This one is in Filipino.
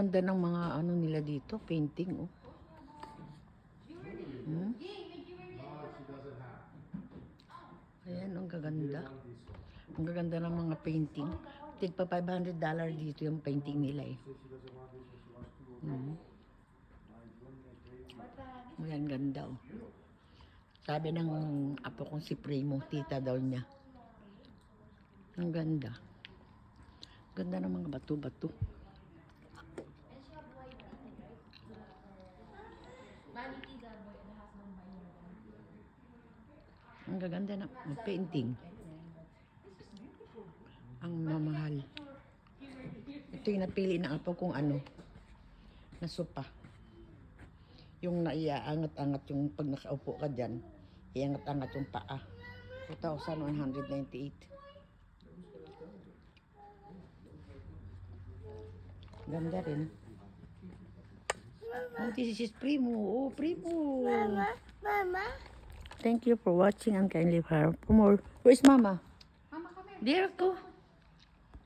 Ganda ng mga ano nila dito, painting, oh. Ayan, ang gaganda. Ang gaganda ng mga painting. Tigpa $500 dito yung painting nila, eh. Ayan, ganda, oh. Sabi ng apo kong si Primo, tita daw niya. Ang ganda. Ganda ng mga bato-bato. Ang gaganda ng painting. Ang mamahal. Ito yung napili ng apo kong ano, na sopa. Yung naiaangat-angat yung pag nakaupo ka dyan, iangat-angat yung paa. 2,198. Ganda rin. Oh, this is Primo. Oh, Primo. Mama. Thank you for watching and kindly for more. Where's Mama? Mama, come here. There, go.